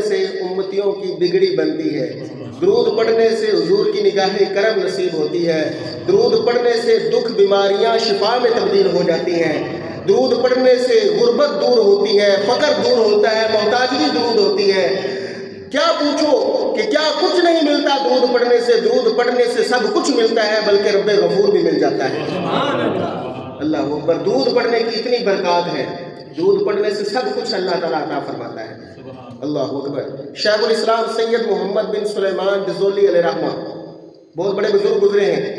پڑھنے سے امتیوں کی بگڑی بنتی ہے، درود پڑھنے سے حضور کی نگاہ کرم نصیب ہوتی ہے، درود پڑھنے سے دکھ بیماریاں شفا میں تبدیل ہو جاتی ہیں، درود پڑھنے سے غربت دور ہوتی ہے، فقر دور ہوتا ہے، محتاجگی دور ہوتی ہے۔ کیا پوچھو کہ کیا کچھ نہیں ملتا درود پڑھنے سے؟ درود پڑھنے سے سب کچھ ملتا ہے، بلکہ رب غفور بھی مل جاتا ہے۔ اللہ اکبر، درود پڑھنے کی اتنی برکات ہے، درود پڑھنے سے سب کچھ اللہ تعالیٰ عطا فرماتا ہے۔ اللہ اکبر۔ شیخ الاسلام سید محمد بن سلیمان جزولی علیہ رحمہ بہت بڑے بزرگ گزرے ہیں۔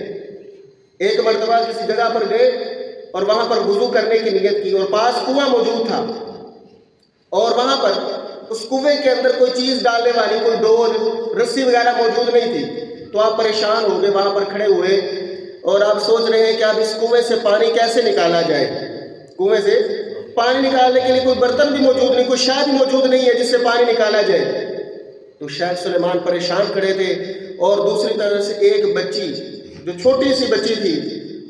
ایک مرتبہ کسی جگہ پر گئے اور وہاں پر وضو کرنے کی نیت کی، اور پاس کنواں موجود تھا، اور وہاں پر اس کنویں کے اندر کوئی چیز ڈالنے والی کوئی ڈول رسی وغیرہ موجود نہیں تھی۔ تو آپ پریشان ہو گئے، وہاں پر کھڑے ہوئے اور آپ سوچ رہے ہیں کہ اب اس کنویں سے پانی کیسے نکالا جائے۔ کنویں سے پانی نکالنے کے لیے کوئی برتن بھی موجود نہیں، کوئی شے بھی موجود نہیں ہے جس سے پانی نکالا جائے۔ تو شیخ سلیمان پریشان کھڑے تھے، اور دوسری طرف سے ایک بچی جو چھوٹی سی بچی تھی،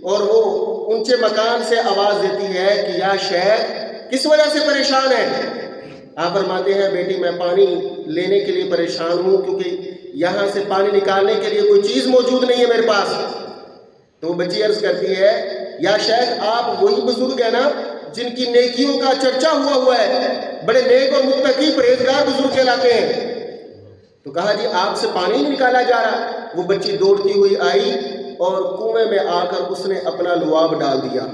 اور وہ اونچے مکان سے آواز دیتی ہے کہ یا شیخ کس وجہ سے پریشان ہے؟ آپ فرماتے ہیں بیٹی میں پانی لینے کے لیے پریشان ہوں، کیونکہ یہاں سے پانی نکالنے کے لیے کوئی چیز موجود نہیں ہے میرے پاس۔ تو وہ بچی عرض کرتی ہے یا شیخ آپ وہی بزرگ ہیں نا جن کی نیکیوں کا چرچا ہوا ہے، بڑے نیک اور متقی پرہیزگار بزرگ کہلاتے ہیں۔ تو کہا جی آپ سے پانی نہیں نکالا جا رہا۔ وہ بچی دوڑتی ہوئی آئی اور کنویں میں آ کر اس نے اپنا لعاب ڈال دیا،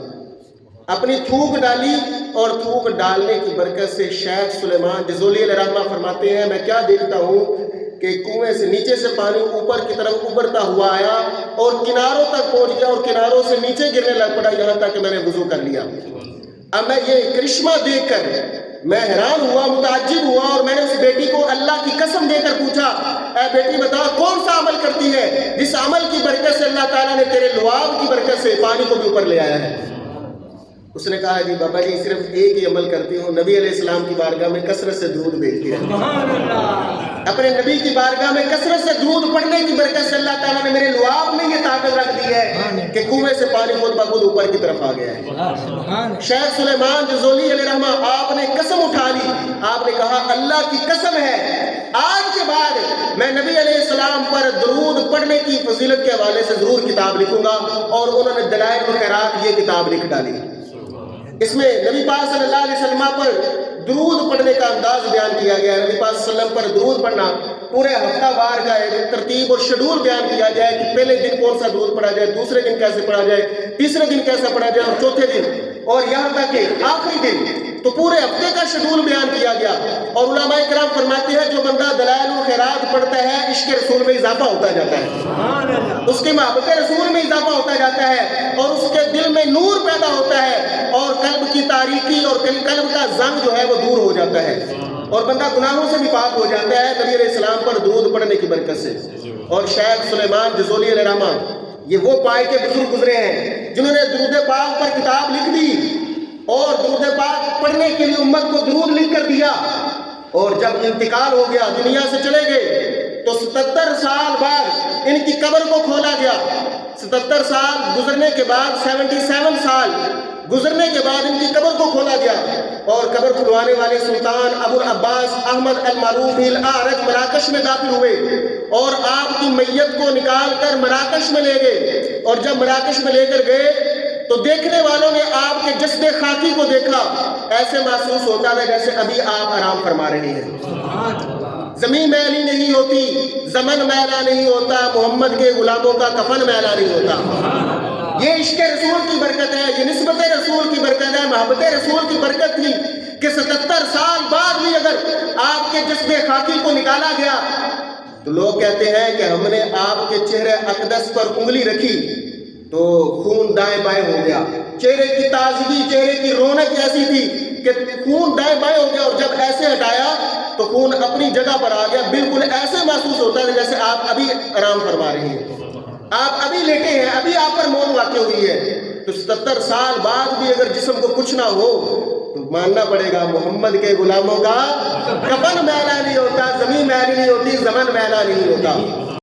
اپنی تھوک ڈالی، اور تھوک ڈالنے کی برکت سے شیخ سلیمان جزولی علیہ رحمہ فرماتے ہیں میں کیا دیکھتا ہوں کہ کنویں سے نیچے سے پانی اوپر کی طرف ابھرتا ہوا آیا اور کناروں تک پہنچ گیا، اور کناروں سے نیچے گرنے لگ پڑا، یہاں تک کہ میں نے وضو کر لیا۔ اب میں یہ کرشمہ دیکھ کر میں حیران ہوا، متعجب ہوا، اور میں نے اس بیٹی کو اللہ کی قسم دے کر پوچھا اے بیٹی بتا کون سا عمل کرتی ہے جس عمل کی برکت سے اللہ تعالیٰ نے تیرے لعاب کی برکت سے پانی کو بھی اوپر لے آیا ہے؟ اس نے کہا جی بابا جی صرف ایک ہی عمل کرتی ہوں، نبی علیہ السلام کی بارگاہ میں کثرت سے درود بھیجتی ہے۔ اپنے نبی کی بارگاہ میں کثرت سے درود پڑھنے کی برکت سے اللہ تعالیٰ نے میرے لعاب میں یہ طاقت رکھ دی ہے کہ کنویں سے پانی خود بخود اوپر کی طرف آ گیا ہے۔ شیخ سلیمان جزولی علیہ رحمہ آپ نے قسم اٹھا لی، آپ نے کہا اللہ کی قسم ہے آج کے بعد میں نبی علیہ السلام پر درود پڑھنے کی فضیلت کے حوالے سے ضرور کتاب لکھوں گا، اور انہوں نے دلائل الخیرات یہ کتاب لکھ ڈالی۔ اس میں نبی پاک صلی اللہ علیہ وسلم پر درود پڑھنے کا انداز بیان کیا گیا ہے۔ نبی پاک صلی اللہ علیہ وسلم پر درود پڑھنا پورے ہفتہ وار کا ایک ترتیب اور شیڈول بیان کیا گیا ہے کہ پہلے دن کون سا درود پڑھا جائے، دوسرے دن کیسے پڑھا جائے، تیسرے دن کیسا پڑھا جائے، اور چوتھے دن، اور یہاں تک کہ آخری دن، تو پورے ہفتے کا شیڈول بیان کیا گیا۔ اور علماء کرام فرماتے ہیں جو بندہ دلائل الخیرات پڑھتا ہے عشق رسول میں اضافہ ہوتا جاتا ہے، اس کی محبت رسول میں اضافہ ہوتا جاتا ہے، اور اس کے دل میں نور پیدا ہوتا ہے، اور قلب کی تاریکی اور قلب کا زنگ جو ہے وہ دور ہو جاتا ہے، اور بندہ گناہوں سے بھی پاک ہو جاتا ہے نبی علیہ السلام پر درود پڑھنے کی برکت سے۔ اور شیخ سلیمان جزولی علیہ رحمہ یہ وہ پائے کے بزرگ گزرے ہیں جنہوں نے درود پاک پر کتاب لکھ دی، اور درود پاک پڑھنے کے لیے امت کو درود لکھ کر دیا، اور جب انتقال ہو گیا دنیا سے چلے گئے تو 77 سال بعد ان کی قبر کو کھولا گیا۔ 77 سال گزرنے کے بعد 77 سال گزرنے کے بعد ان کی قبر کو کھولا گیا، اور قبر کھلوانے والے سلطان ابو العباس احمد المعروف الاعرج مراکش میں داخل ہوئے، اور آپ کی میت کو نکال کر مراکش میں لے گئے، اور جب مراکش میں لے کر گئے تو دیکھنے والوں نے آپ کے جسد خاکی کو دیکھا، ایسے محسوس ہوتا ہے جیسے ابھی آپ آرام فرما رہے ہیں۔ زمین میلی نہیں ہوتی، زمن میلا نہیں ہوتا، محمد کے غلاموں کا کفن میلا نہیں ہوتا۔ یہ عشق رسول کی برکت ہے، یہ نسبت رسول کی برکت ہے، محبت رسول کی برکت تھی کہ 77 سال بعد بھی اگر آپ کے جسد خاکی کو نکالا گیا تو لوگ کہتے ہیں کہ ہم نے آپ کے چہرے اقدس پر انگلی رکھی تو خون دائیں بائیں ہو گیا، چہرے کی تازگی، چہرے کی رونق ایسی تھی کہ خون دائیں بائیں ہو گیا، اور جب ایسے ہٹایا تو خون اپنی جگہ پر آ گیا، بالکل ایسے محسوس ہوتا ہے جیسے آپ ابھی آرام فرما رہے ہیں، آپ ابھی لیٹے ہیں، ابھی آپ پر موت واقع ہوئی ہے۔ تو 77 سال بعد بھی اگر جسم کو کچھ نہ ہو تو ماننا پڑے گا محمد کے غلاموں کا کفن میلا نہیں ہوتا، زمین میلی نہیں ہوتی، زمن میلا نہیں ہوتا۔